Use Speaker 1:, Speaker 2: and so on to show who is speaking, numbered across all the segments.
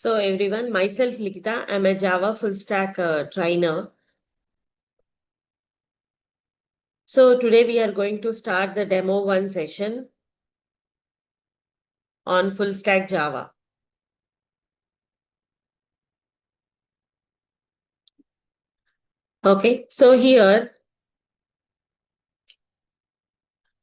Speaker 1: So everyone, myself Likita, I'm a Java full stack trainer. So today we are going to start the demo 1 session on full stack Java. Okay, so here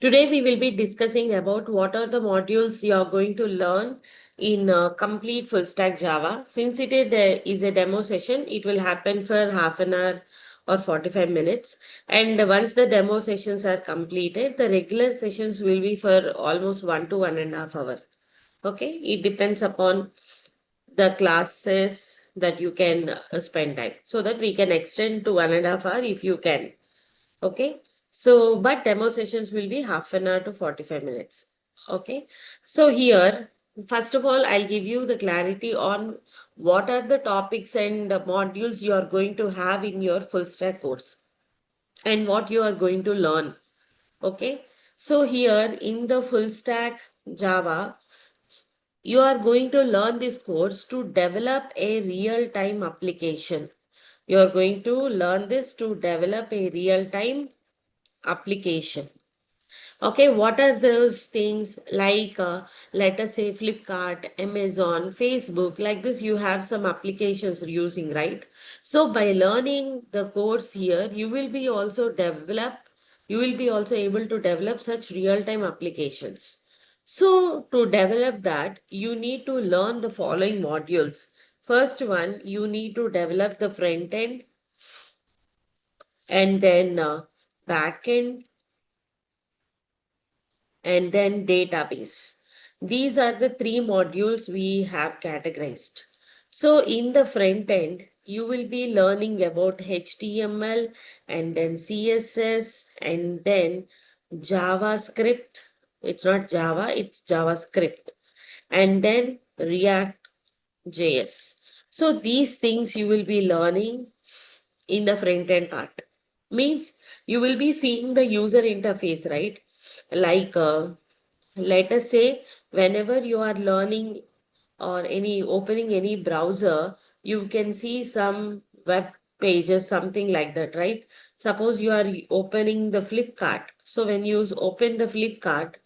Speaker 1: today we will be discussing about what are the modules you are going to learn in complete full stack Java. Since is a demo session, it will happen for half an hour or 45 minutes. And once the demo sessions are completed, the regular sessions will be for almost 1 to 1.5 hours. Okay, it depends upon the classes that you can spend time, so that we can extend to 1.5 hours if you can. Okay, so but demo sessions will be half an hour to 45 minutes. Okay, so here, first of all, I'll give you the clarity on what are the topics and modules you are going to have in your full stack course and what you are going to learn. Okay, so here in the full stack Java, you are going to learn this course to develop a real-time application. You are going to learn this to develop a real-time application. Okay, what are those things like, let us say, Flipkart, Amazon, Facebook, like this, you have some applications using, right? So by learning the course here, you will be also able to develop such real-time applications. So to develop that, you need to learn the following modules. First one, you need to develop the front end and then back end and then database. These are the 3 modules we have categorized. So in the front end, you will be learning about HTML and then CSS and then JavaScript. It's not Java, it's JavaScript. And then React JS. So these things you will be learning in the front end part. Means you will be seeing the user interface, right? Like let us say whenever you are learning or any opening any browser, you can see some web pages, something like that, right? Suppose you are opening the Flipkart. So when you open the Flipkart,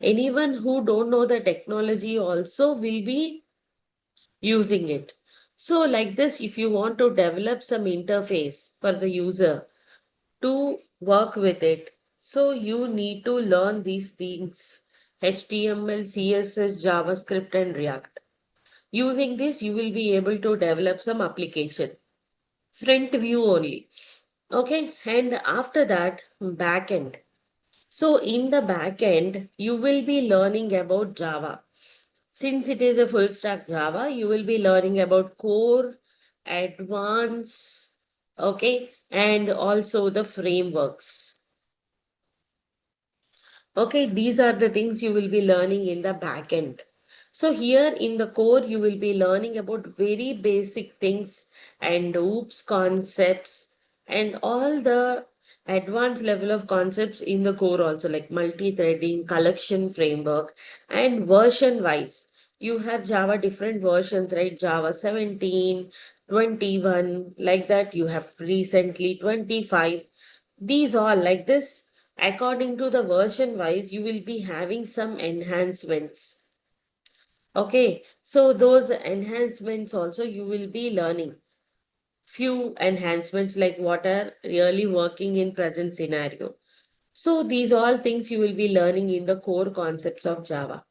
Speaker 1: anyone who don't know the technology also will be using it. So like this, if you want to develop some interface for the user to work with it, so you need to learn these things: HTML, CSS, JavaScript, and React. Using this, you will be able to develop some application. Front view only. Okay, and after that, backend. So in the backend, you will be learning about Java. Since it is a full stack Java, you will be learning about core, advanced, okay, and also the frameworks. Okay, these are the things you will be learning in the back end. So here in the core, you will be learning about very basic things and OOPS concepts and all the advanced level of concepts in the core also, like multi-threading, collection framework, and version wise. You have Java different versions, right? Java 17, 21, like that. You have recently 25. These all like this. According to the version wise, you will be having some enhancements. Okay, so those enhancements also you will be learning. Few enhancements like what are really working in present scenario. So these all things you will be learning in the core concepts of Java.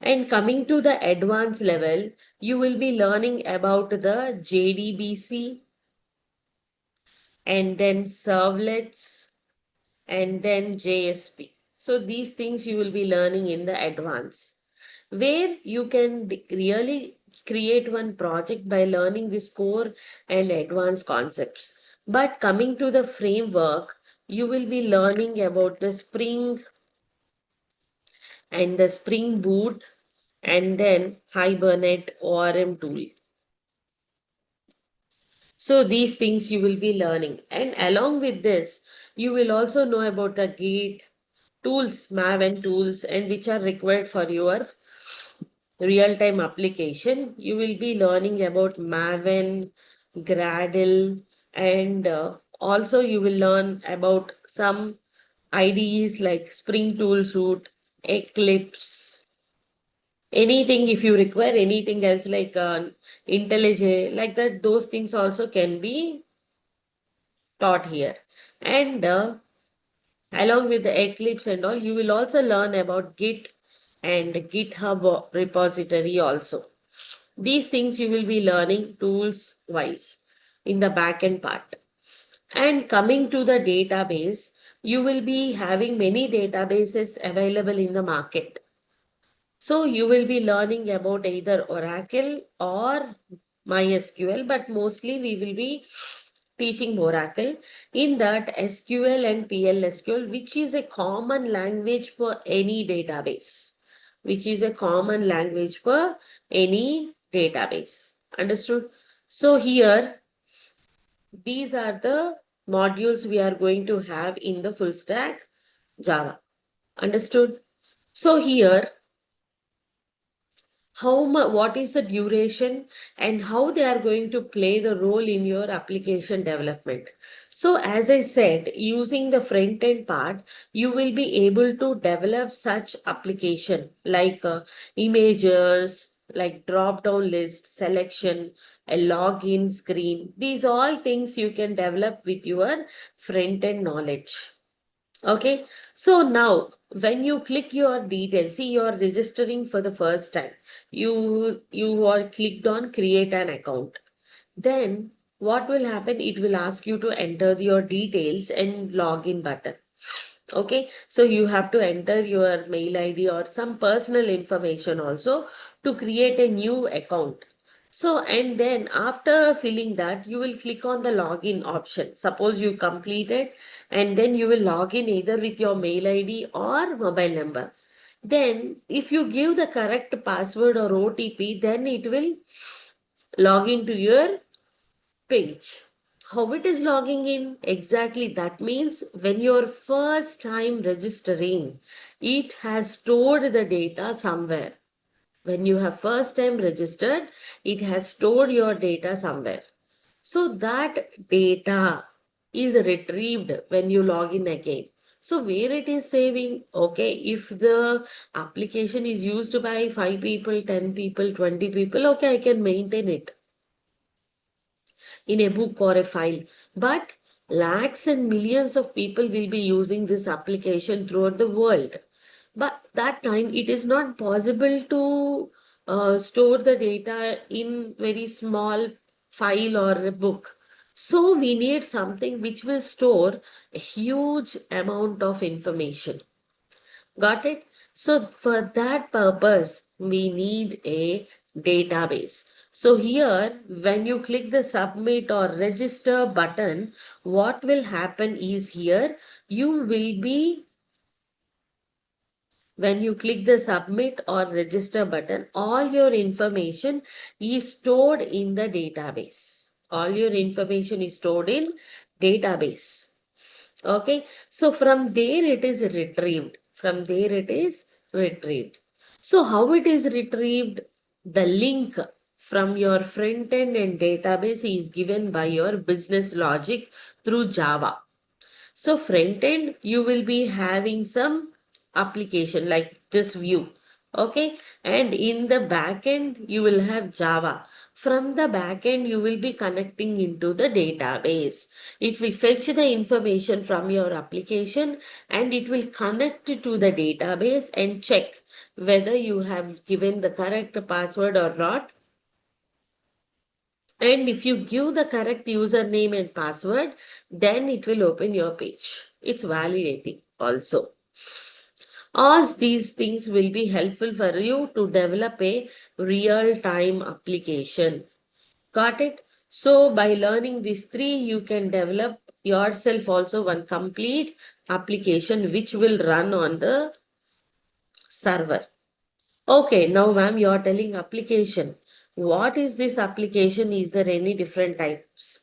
Speaker 1: And coming to the advanced level, you will be learning about the JDBC and then servlets and then JSP. So these things you will be learning in the advance, where you can really create one project by learning this core and advanced concepts. But coming to the framework, you will be learning about the Spring and the Spring Boot and then Hibernate ORM tool. So these things you will be learning. And along with this, you will also know about the Git tools, Maven tools, and which are required for your real-time application, you will be learning about Maven, Gradle, and also you will learn about some IDEs like Spring Tool Suite, Eclipse, anything if you require anything else like IntelliJ, like that, those things also can be taught here. And along with the Eclipse and all, you will also learn about Git and GitHub repository also. These things you will be learning tools wise in the backend part. And coming to the database, you will be having many databases available in the market. So you will be learning about either Oracle or MySQL, but mostly we will be teaching Oracle. In that, SQL and PLSQL, which is a common language for any database, which is a common language for any database. Understood? So here, these are the modules we are going to have in the full stack Java. Understood? So here, what is the duration and how they are going to play the role in your application development. So as I said, using the front end part, you will be able to develop such application like images, like drop down list selection, a login screen. These all things you can develop with your front end knowledge. Okay, so now when you click your details, see, you are registering for the first time. You are clicked on create an account. Then what will happen? It will ask you to enter your details and login button. Okay, so you have to enter your mail ID or some personal information also to create a new account. So, and then after filling that, you will click on the login option. Suppose you complete it, and then you will log in either with your mail ID or mobile number. Then, if you give the correct password or OTP, then it will log into your page. How it is logging in? Exactly, that means when you're first time registering, it has stored the data somewhere. When you have first time registered, it has stored your data somewhere. So that data is retrieved when you log in again. So where it is saving? Okay, if the application is used by 5 people, 10 people, 20 people, okay, I can maintain it in a book or a file. But lakhs and millions of people will be using this application throughout the world. But that time it is not possible to store the data in very small file or a book. So we need something which will store a huge amount of information. Got it? So for that purpose, we need a database. So here, when you click the submit or register button, what will happen is here, you will be, when you click the submit or register button, all your information is stored in the database. All your information is stored in database. Okay, so from there it is retrieved. From there it is retrieved. So how it is retrieved? The link from your front end and database is given by your business logic through Java. So front end, you will be having some application like this view. Okay. And in the back end, you will have Java. From the back end, you will be connecting into the database. It will fetch the information from your application and it will connect to the database and check whether you have given the correct password or not. And if you give the correct username and password, then it will open your page. It's validating also. All these things will be helpful for you to develop a real-time application. Got it? So by learning these three, you can develop yourself also one complete application which will run on the server. Okay, now ma'am, you are telling application. What is this application? Is there any different types?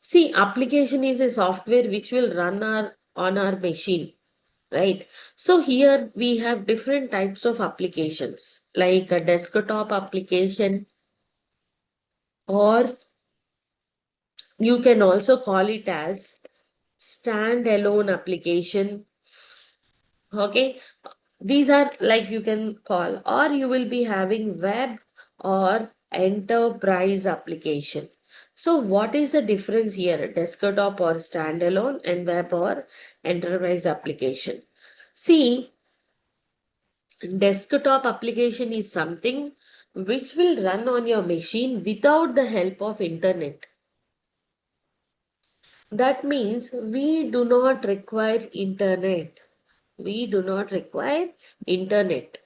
Speaker 1: See, application is a software which will run on our machine. right? So here we have different types of applications, like a desktop application, or you can also call it as standalone application. Okay, these are like you can call, or you will be having web or enterprise application. So what is the difference here? Desktop or standalone, and web or enterprise application. See, desktop application is something which will run on your machine without the help of internet. That means we do not require internet. We do not require internet.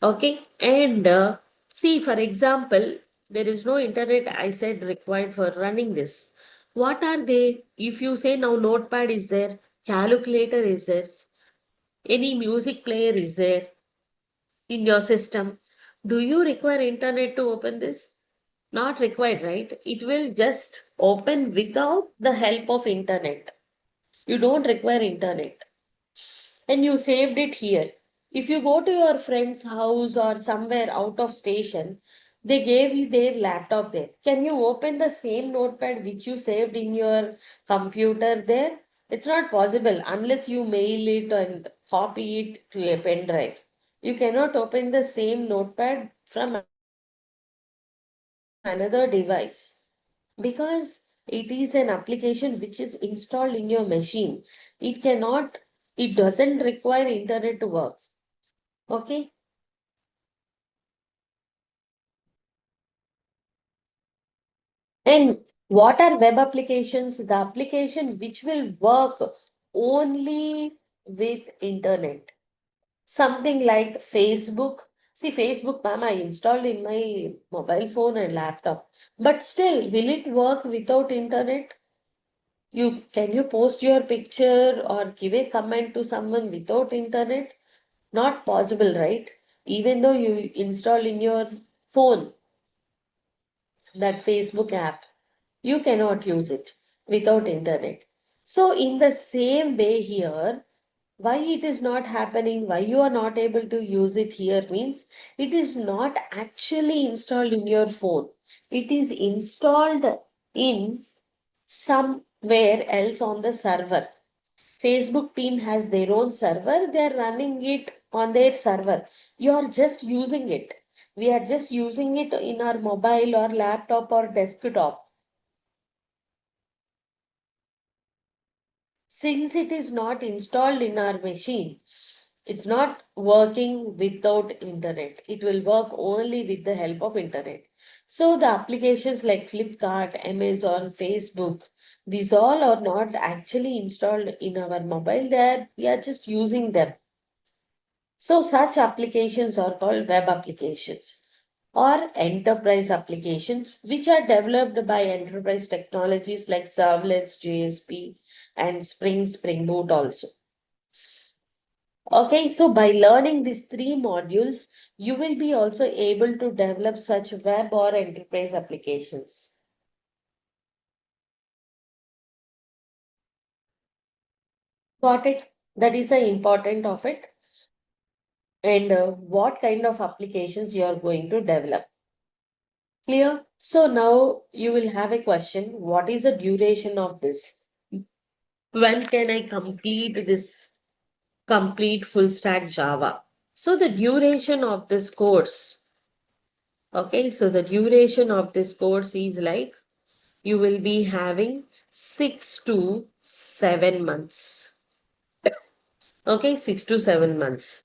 Speaker 1: Okay. And see, for example, there is no internet, I said, required for running this. What are they? If you say now notepad is there, calculator is there, any music player is there in your system, do you require internet to open this? Not required, right? It will just open without the help of internet. You don't require internet. And you saved it here. If you go to your friend's house or somewhere out of station, they gave you their laptop there. Can you open the same notepad which you saved in your computer there? It's not possible unless you mail it and copy it to a pen drive. You cannot open the same notepad from another device because it is an application which is installed in your machine. It cannot, it doesn't require internet to work. Okay. And what are web applications? The application which will work only with internet. Something like Facebook. See, Facebook, ma'am, I installed in my mobile phone and laptop. But still, will it work without internet? You can you post your picture or give a comment to someone without internet? Not possible, right? Even though you install in your phone that Facebook app, you cannot use it without internet. So in the same way here, why it is not happening, why you are not able to use it here means it is not actually installed in your phone. It is installed in somewhere else on the server. Facebook team has their own server, they are running it on their server. You are just using it. We are just using it in our mobile or laptop or desktop. Since it is not installed in our machine, it's not working without internet. It will work only with the help of internet. So the applications like Flipkart, Amazon, Facebook, these all are not actually installed in our mobile. We are just using them. So such applications are called web applications or enterprise applications, which are developed by enterprise technologies like serverless, JSP, and Spring Boot also. Okay, so by learning these three modules, you will be also able to develop such web or enterprise applications. Got it? That is the important of it. And what kind of applications you are going to develop. Clear? So now you will have a question. What is the duration of this? When can I complete this complete full stack Java? So the duration of this course, okay, so the duration of this course is like you will be having 6 to 7 months. Okay, 6 to 7 months.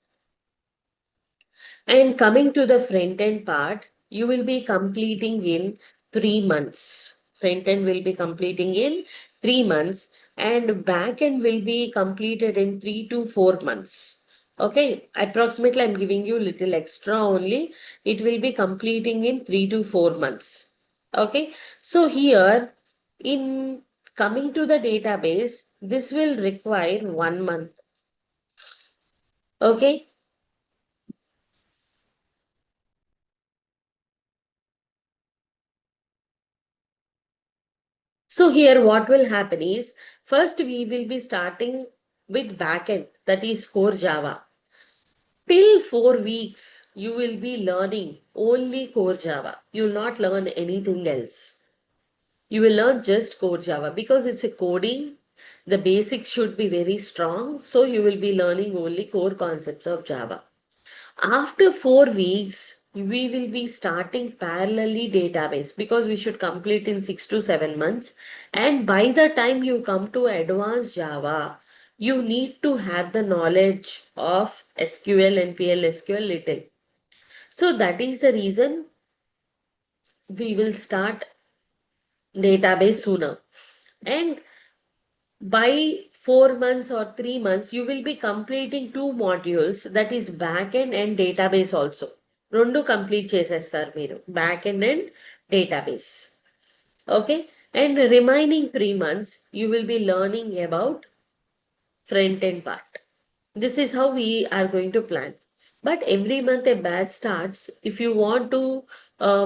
Speaker 1: And coming to the front end part, you will be completing in 3 months. Front end will be completing in 3 months, and back end will be completed in 3 to 4 months. Okay, approximately I'm giving you little extra only. It will be completing in 3 to 4 months. Okay, so here in coming to the database, this will require 1 month. Okay. So here what will happen is first we will be starting. with backend, that is core Java. Till 4 weeks, you will be learning only core Java. You will not learn anything else. You will learn just core Java because it's a coding. The basics should be very strong. So you will be learning only core concepts of Java. After 4 weeks, we will be starting parallelly database because we should complete in 6 to 7 months. And by the time you come to advanced Java, you need to have the knowledge of SQL and PLSQL little. So that is the reason we will start database sooner. And by 4 months or 3 months, you will be completing two modules, that is backend and database also. రెండు complete చేసేస్తారు మీరు backend and database. Okay, and remaining 3 months you will be learning about front end part. This is how we are going to plan. But every month a batch starts. If you want to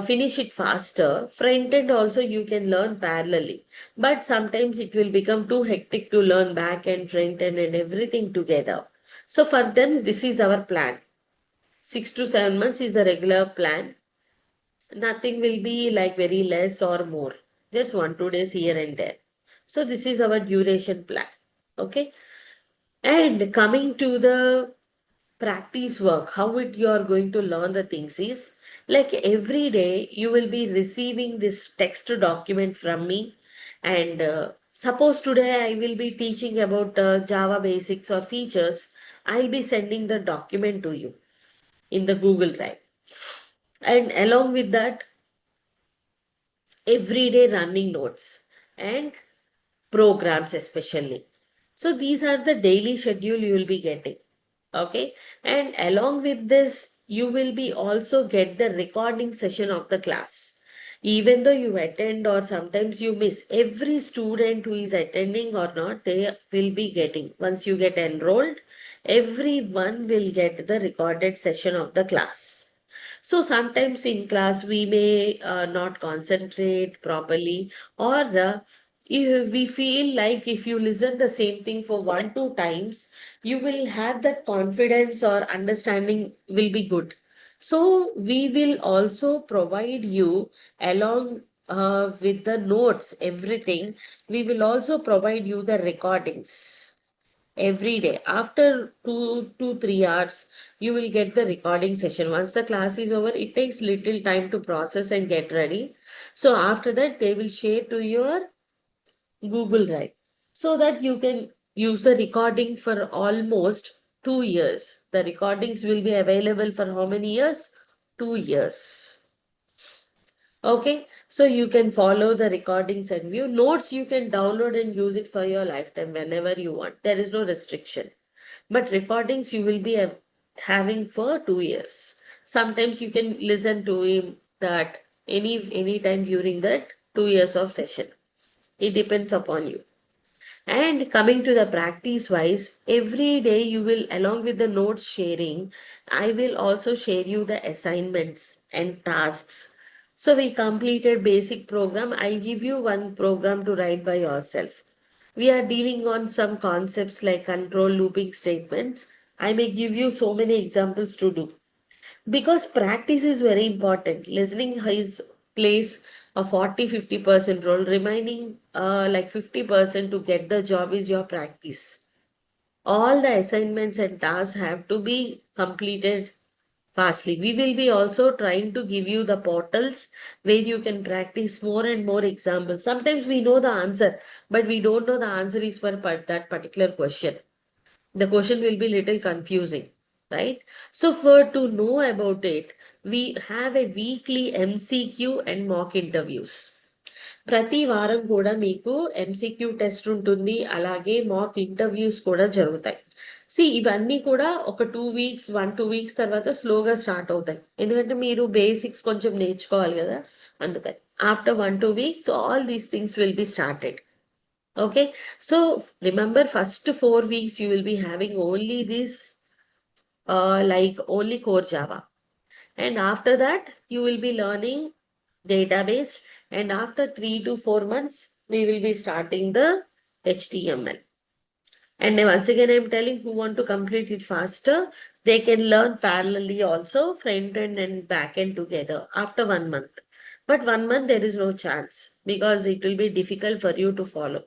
Speaker 1: finish it faster, front end also you can learn parallelly. But sometimes it will become too hectic to learn back end, front end, and everything together. So for them, this is our plan. 6 to 7 months is a regular plan. Nothing will be like very less or more. Just 1 2 days here and there. So this is our duration plan. Okay. And coming to the practice work, how it you are going to learn the things is like every day you will be receiving this text document from me. And suppose today I will be teaching about Java basics or features, I'll be sending the document to you in the Google Drive. And along with that, everyday running notes and programs especially. So these are the daily schedule you will be getting. Okay, and along with this you will be also get the recording session of the class. Even though you attend or sometimes you miss, every student who is attending or not, they will be getting, once you get enrolled, everyone will get the recorded session of the class. So sometimes in class we may not concentrate properly, or if we feel like if you listen the same thing for 1 2 times, you will have that confidence or understanding will be good. So we will also provide you along with the notes, everything. We will also provide you the recordings every day. After 2 to 3 hours, you will get the recording session. Once the class is over, it takes little time to process and get ready. So after that, they will share to your Google Drive so that you can use the recording for almost 2 years. The recordings will be available for how many years? 2 years. Okay, so you can follow the recordings and view notes. You can download and use it for your lifetime whenever you want. There is no restriction. But recordings you will be having for 2 years. Sometimes you can listen to him that any time during that 2 years of session. It depends upon you. And coming to the practice wise, every day you will, along with the notes sharing, I will also share you the assignments and tasks. So we completed basic program. I'll give you one program to write by yourself. We are dealing on some concepts like control looping statements. I may give you so many examples to do because practice is very important. Listening is plays a 40 50% role. Remaining like 50% to get the job is your practice. All the assignments and tasks have to be completed fastly. We will be also trying to give you the portals where you can practice more and more examples. Sometimes we know the answer, but we don't know the answer is for that particular question. The question will be little confusing, right? So for to know about it, we have a weekly MCQ and mock interviews. ప్రతి వారం కూడా మీకు MCQ test ఉంటుంది, అలాగే mock interviews కూడా జరుగుతాయి. ఇవన్నీ కూడా ఒక 2 వీక్స్ 1 2 వీక్స్ తర్వాత స్లోగా స్టార్ట్ అవుతాయి, ఎందుకంటే మీరు బేసిక్స్ కొంచెం నేర్చుకోవాలి కదా, అందుకని after 1 2 weeks all these things will be started. Okay, so remember, first 4 weeks you will be having only this like only core Java, and after that you will be learning database, and after 3 to 4 months we will be starting the HTML. And once again, I'm telling who want to complete it faster, they can learn parallelly also front end and back end together after 1 month. But 1 month, there is no chance because it will be difficult for you to follow.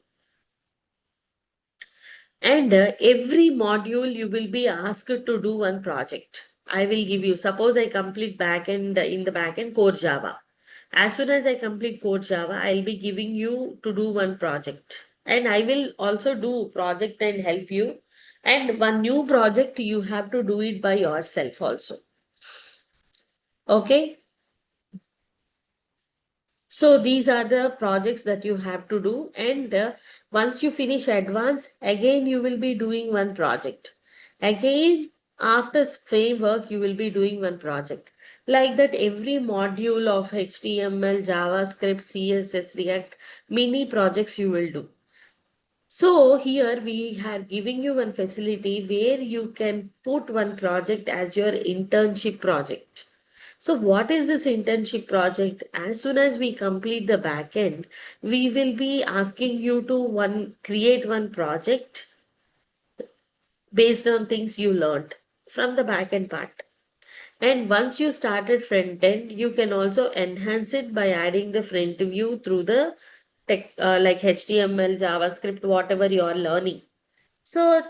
Speaker 1: And every module you will be asked to do one project. I will give you, suppose I complete backend in the backend core Java. As soon as I complete core Java, I'll be giving you to do one project. And I will also do project and help you. And one new project, you have to do it by yourself also. Okay. So these are the projects that you have to do. And once you finish advanced, again you will be doing one project. Again, after framework, you will be doing one project. Like that, every module of HTML, JavaScript, CSS, React, mini projects you will do. So here we are giving you one facility where you can put one project as your internship project. So what is this internship project? As soon as we complete the backend, we will be asking you to create one project based on things you learned from the backend part. And once you started front end, you can also enhance it by adding the front view through the tech like HTML, JavaScript, whatever you are learning. So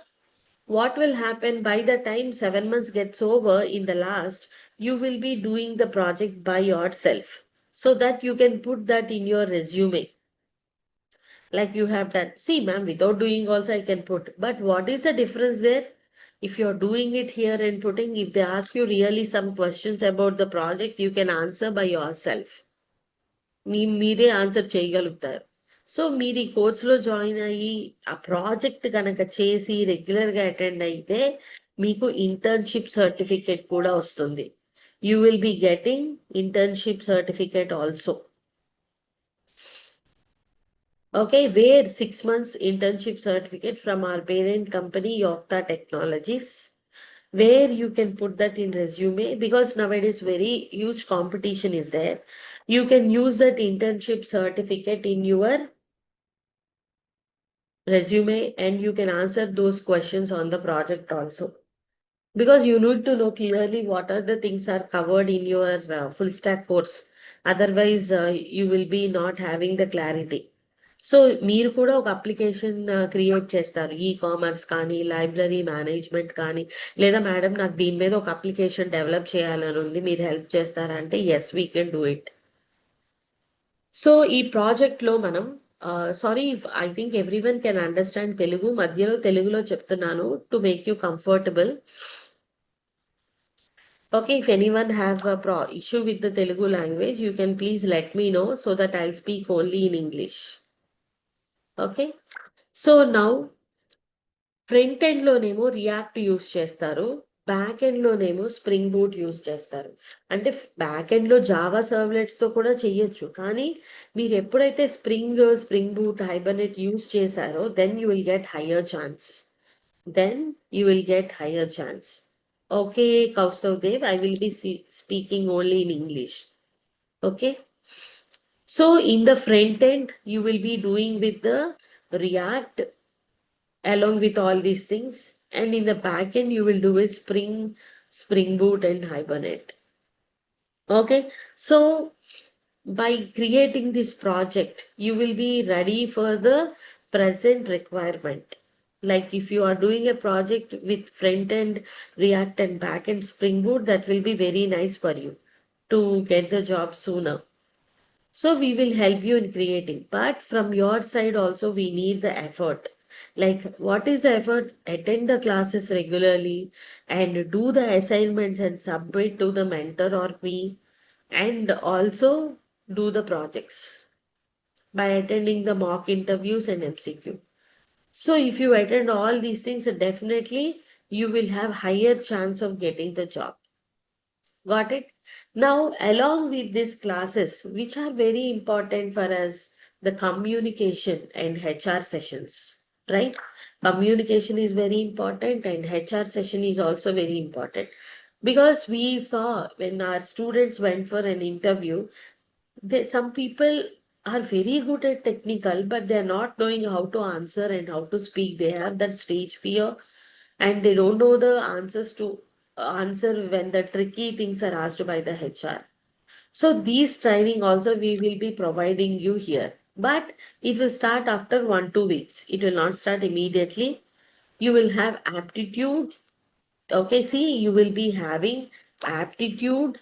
Speaker 1: what will happen by the time 7 months gets over in the last, you will be doing the project by yourself so that you can put that in your resume. Like you have done. See, ma'am, without doing also I can put. But what is the difference there? If you're doing it here and putting, if they ask you really some questions about the project, you can answer by yourself. మీరే answer చేయగలుగుతారు. So మీరు ఈ కోర్సులో join అయ్యి ఆ project కనుక చేసి రెగ్యులర్గా అటెండ్ అయితే మీకు ఇంటర్న్షిప్ సర్టిఫికేట్ కూడా వస్తుంది. You will be getting internship certificate also. Okay, where 6 months internship certificate from our parent company, Yocta Technologies, where you can put that in resume because nowadays very huge competition is there. You can use that internship certificate in your resume and you can answer those questions on the project also. Because you need to know clearly what are the things are covered in your full stack course. Otherwise, you will be not having the clarity. So మీరు కూడా ఒక application create చేస్తారు, e commerce కానీ library management కానీ, లేదా madam నాకు దీని మీద ఒక అప్లికేషన్ డెవలప్ చేయాలని ఉంది, మీరు హెల్ప్ చేస్తారా అంటే yes we can do it. So ఈ ప్రాజెక్ట్లో మనం sorry I think everyone can understand Telugu, మధ్యలో తెలుగులో చెప్తున్నాను to make you comfortable. Okay, if anyone have a issue with the Telugu language, you can please let me know so that I'll speak only in English. Okay, so now front ఎండ్లోనేమో React use చేస్తారు, back ఎండ్లోనేమో Spring Boot use చేస్తారు. అంటే back ఎండ్లో Java సర్వ్లెట్స్తో కూడా చెయ్యొచ్చు, కానీ మీరు ఎప్పుడైతే స్ప్రింగ్ బూట్, హైబర్నెట్ యూస్ చేశారో then you will get higher chance. Okay, Kaustav Dev, I will be speaking only in English. Okay. So in the front end, you will be doing with the React along with all these things. And in the back end, you will do with Spring Boot and Hibernate. Okay. So by creating this project, you will be ready for the present requirement. Like if you are doing a project with front end React and back end Spring Boot, that will be very nice for you to get the job sooner. So we will help you in creating, but from your side also we need the effort. Like what is the effort? Attend the classes regularly and do the assignments and submit to the mentor or me, and also do the projects by attending the mock interviews and MCQ. So if you attend all these things, definitely you will have higher chance of getting the job. Got it? Now, along with these classes, which are very important for us, the communication and HR sessions, right? Communication is very important and HR session is also very important. Because we saw when our students went for an interview, some people are very good at technical, but they're not knowing how to answer and how to speak. They have that stage fear and they don't know the answers to answer when the tricky things are asked by the HR. So these training also we will be providing you here. But it will start after 1 2 weeks. It will not start immediately. You will have aptitude. Okay, see, you will be having aptitude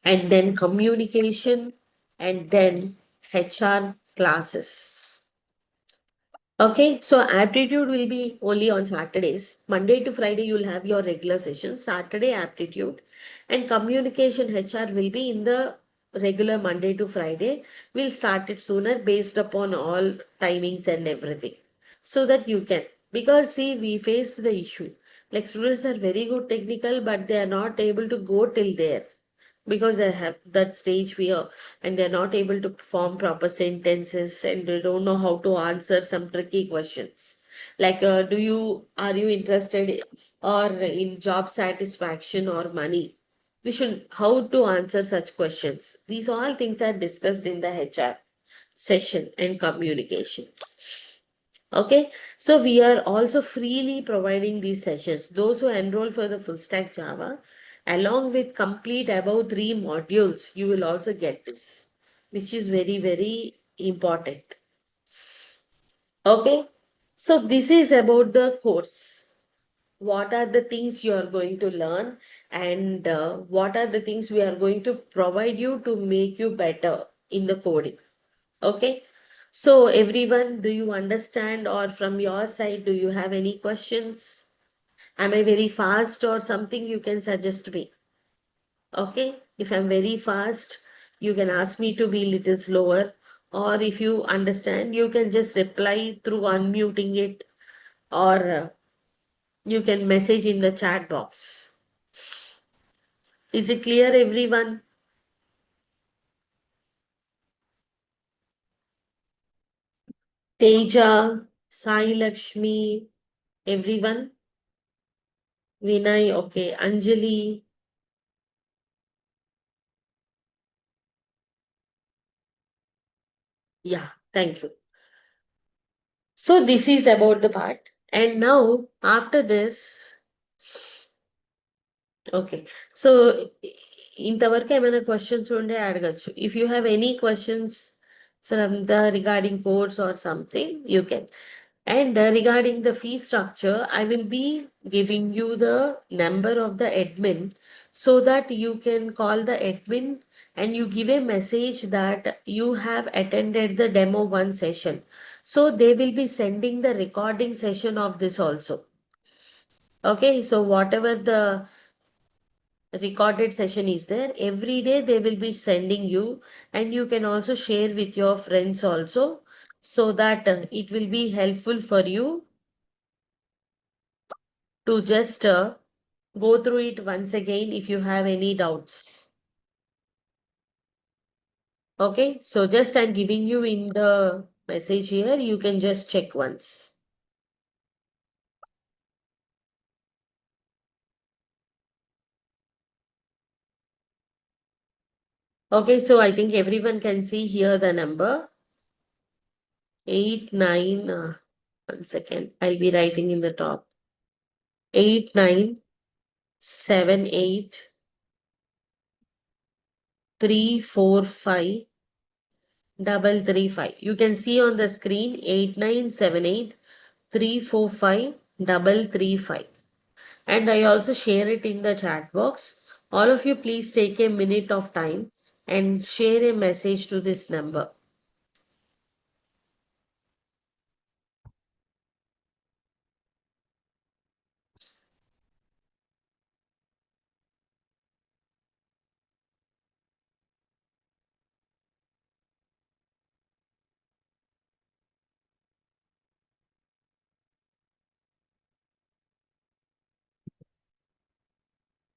Speaker 1: and then communication and then HR classes. Okay, so aptitude will be only on Saturdays. Monday to Friday, you'll have your regular sessions. Saturday, aptitude and communication HR will be in the regular Monday to Friday. We'll start it sooner based upon all timings and everything so that you can. Because, see, we faced the issue. Like, students are very good technical, but they are not able to go till there because they have that stage fear and they're not able to form proper sentences and they don't know how to answer some tricky questions like do you are you interested or in job satisfaction or money. We should how to answer such questions. These all things are discussed in the HR session and communication. Okay, so we are also freely providing these sessions. Those who enroll for the full stack Java, along with complete above 3 modules, you will also get this, which is very, very important. Okay, so this is about the course. What are the things you are going to learn, and what are the things we are going to provide you to make you better in the coding? Okay. So everyone, do you understand or from your side, do you have any questions? Am I very fast or something you can suggest me? Okay. If I'm very fast, you can ask me to be little slower. Or if you understand, you can just reply through unmuting it or you can message in the chat box. Is it clear, everyone? Teja, Sai Lakshmi, everyone? Vinay, okay. Anjali, yeah, thank you. So this is about the part. And now after this, okay. So ఇంతవరకు ఏమైనా questions ఉంటే అడగచ్చు. If you have any questions from the regarding course or something, you can. And regarding the fee structure, I will be giving you the number of the admin so that you can call the admin and you give a message that you have attended the demo one session. So they will be sending the recording session of this also. Okay, so whatever the recorded session is there, every day they will be sending you, and you can also share with your friends also so that it will be helpful for you to just go through it once again if you have any doubts. Okay, so just I'm giving you in the message here, you can just check once. Okay, so I think everyone can see here the number 89. 1 second, I'll be writing in the top 8978 345 You can see on the screen 8978 345 and I also share it in the chat box. All of you please take a minute of time and share a message to this number.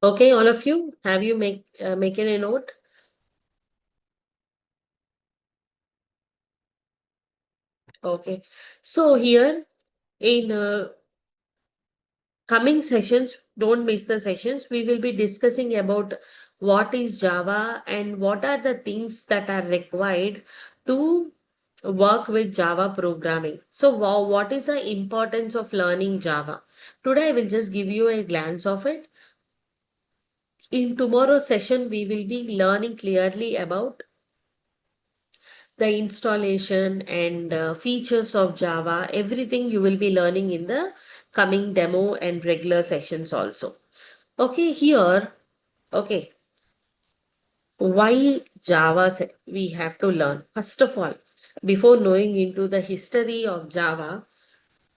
Speaker 1: Okay, all of you, have you making a note? Okay, so here in coming sessions, don't miss the sessions. We will be discussing about what is Java and what are the things that are required to work with Java programming. So, wow, what is the importance of learning Java? Today, I will just give you a glance of it. In tomorrow's session, we will be learning clearly about the installation and features of Java. Everything you will be learning in the coming demo and regular sessions also. Okay, here, okay, why Java we have to learn? First of all, before knowing into the history of Java,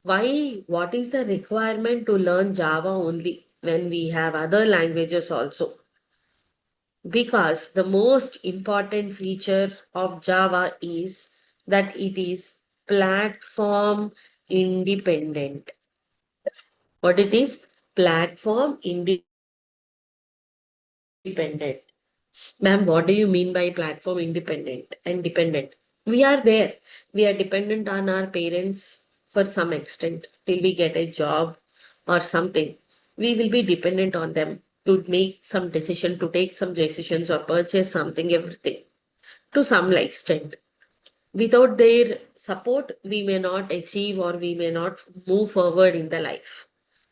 Speaker 1: what is the requirement to learn Java only when we have other languages also? Because the most important feature of Java is that it is platform independent. What it is? Platform independent. Ma'am, what do you mean by platform independent and dependent? We are there. We are dependent on our parents for some extent till we get a job or something. We will be dependent on them to make some decision, to take some decisions or purchase something, everything to some extent. Without their support, we may not achieve or we may not move forward in the life.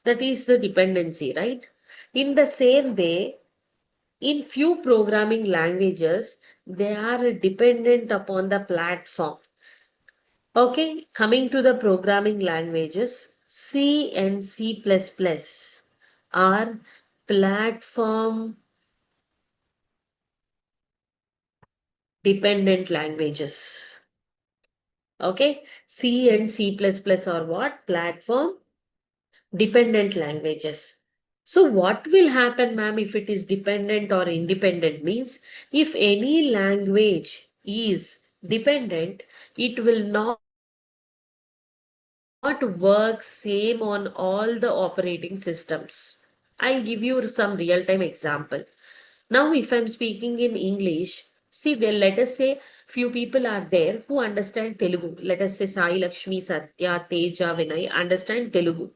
Speaker 1: That is the dependency, right? In the same way, in few programming languages, they are dependent upon the platform. Okay, coming to the programming languages, C and C++ are platform dependent languages. Okay, C and C++ are what? Platform dependent languages. So what will happen, ma'am, if it is dependent or independent? Means if any language is dependent, it will not work same on all the operating systems. I'll give you some real-time example. Now, if I'm speaking in English, see, there, let us say few people are there who understand Telugu. Let us say Sai Lakshmi, Satya, Teja, Vinay understand Telugu.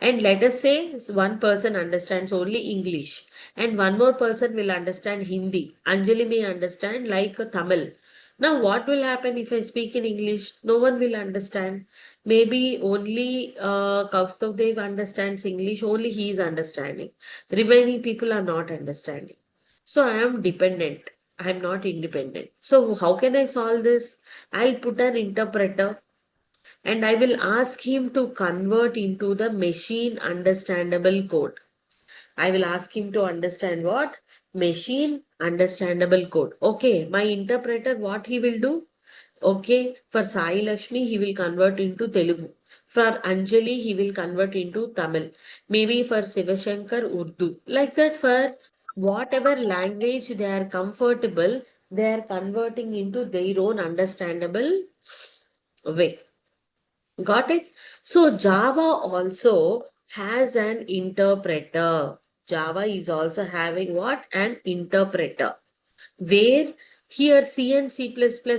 Speaker 1: And let us say one person understands only English and one more person will understand Hindi. Anjali may understand like Tamil. Now, what will happen if I speak in English? No one will understand. Maybe only Kaustav Dev understands English, only he is understanding. Remaining people are not understanding. So I am dependent. I am not independent. So how can I solve this? I'll put an interpreter and I will ask him to convert into the machine understandable code. I will ask him to understand what? Machine understandable code. Okay, my interpreter, what he will do? Okay, for Sai Lakshmi, he will convert into Telugu. For Anjali, he will convert into Tamil. Maybe for Sivashankar, Urdu. Like that, for whatever language they are comfortable, they are converting into their own understandable way. Got it? So Java also has an interpreter. Java is also having what? An interpreter. Where here C and C++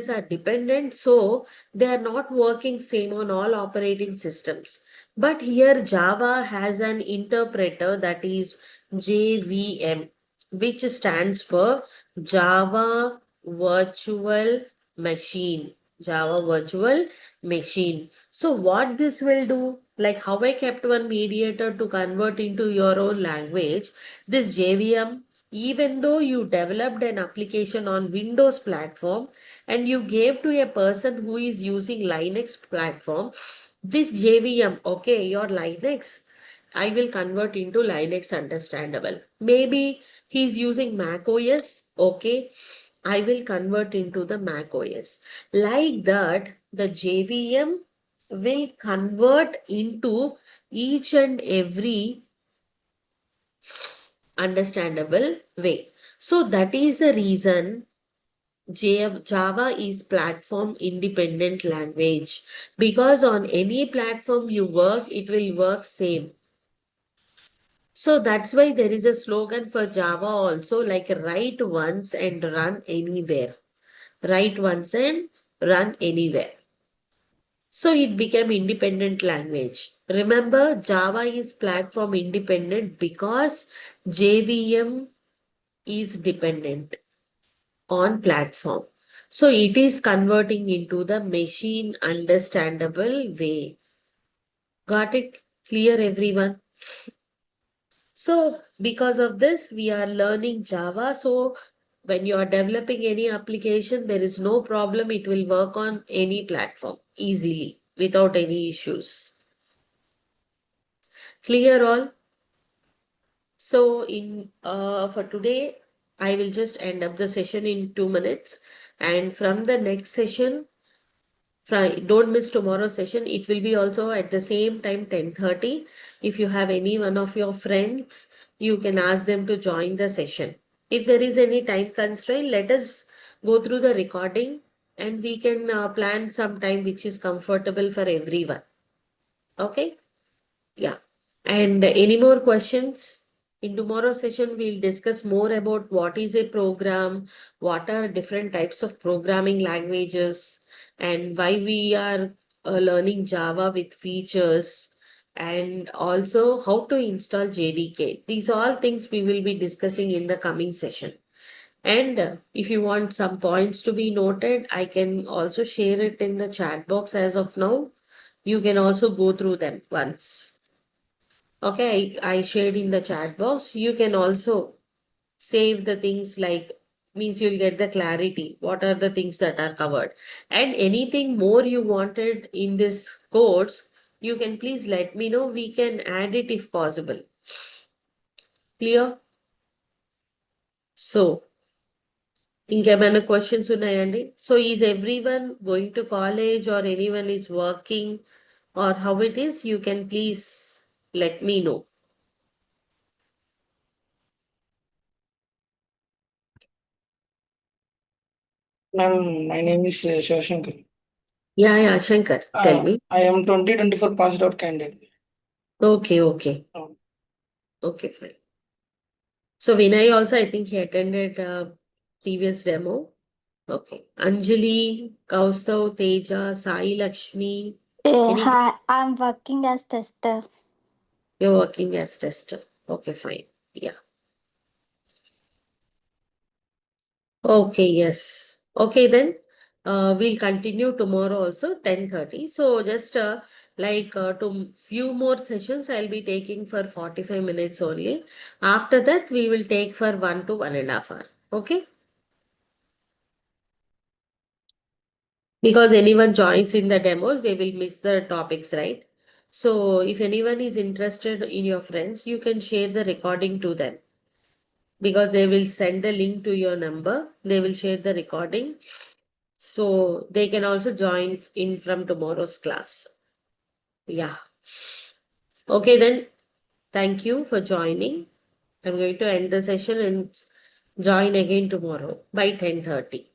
Speaker 1: are dependent, so they are not working same on all operating systems. But here Java has an interpreter that is JVM, which stands for Java Virtual Machine. Java Virtual Machine. So what this will do, like how I kept one mediator to convert into your own language, this JVM, even though you developed an application on Windows platform and you gave to a person who is using Linux platform, this JVM, okay, your Linux, I will convert into Linux understandable. Maybe he's using Mac OS, okay, I will convert into the Mac OS. Like that, the JVM will convert into each and every understandable way. So that is the reason Java is platform independent language, because on any platform you work, it will work same. So that's why there is a slogan for Java also, like write once and run anywhere. Write once and run anywhere. So it became independent language. Remember, Java is platform independent because JVM is dependent on platform. So it is converting into the machine understandable way. Got it clear, everyone? So because of this, we are learning Java. So when you are developing any application, there is no problem. It will work on any platform easily without any issues. Clear all? So in for today, I will just end up the session in 2 minutes. And from the next session, don't miss tomorrow's session. It will be also at the same time 10:30. If you have any one of your friends, you can ask them to join the session. If there is any time constraint, let us go through the recording and we can plan some time which is comfortable for everyone. Okay? Yeah. And any more questions? In tomorrow's session, we'll discuss more about what is a program, what are different types of programming languages, and why we are learning Java with features, and also how to install JDK. These are all things we will be discussing in the coming session. And if you want some points to be noted, I can also share it in the chat box as of now. You can also go through them once. Okay, I shared in the chat box. You can also save the things like means you'll get the clarity. What are the things that are covered? And anything more you wanted in this course, you can please let me know. We can add it if possible. Clear? So, ఇంకేమైనా questions ఉన్నాయండి? So, is everyone going to college or anyone is working or how it is? You can please let me know.
Speaker 2: Ma'am, my name is Shivashankar.
Speaker 1: Yeah, Shankar, tell me.
Speaker 2: I am 2024 passed out candidate.
Speaker 1: Okay, okay.
Speaker 2: Oh.
Speaker 1: Okay, fine. So Vinay also, I think he attended previous demo. Okay. Anjali, Kaustav, Teja, Sai Lakshmi. Any
Speaker 3: Hi, I'm working as tester.
Speaker 1: you're working as tester. Okay, fine. Yeah. Okay, yes. Okay, then we'll continue tomorrow also 10:30. So just to few more sessions I'll be taking for 45 minutes only. After that we will take for 1 to 1.5 hours. Okay? Because anyone joins in the demos, they will miss the topics, right? So if anyone is interested in your friends, you can share the recording to them because they will send the link to your number. They will share the recording. So they can also join in from tomorrow's class. Yeah. Okay, then thank you for joining. I'm going to end the session and join again tomorrow by 10:30.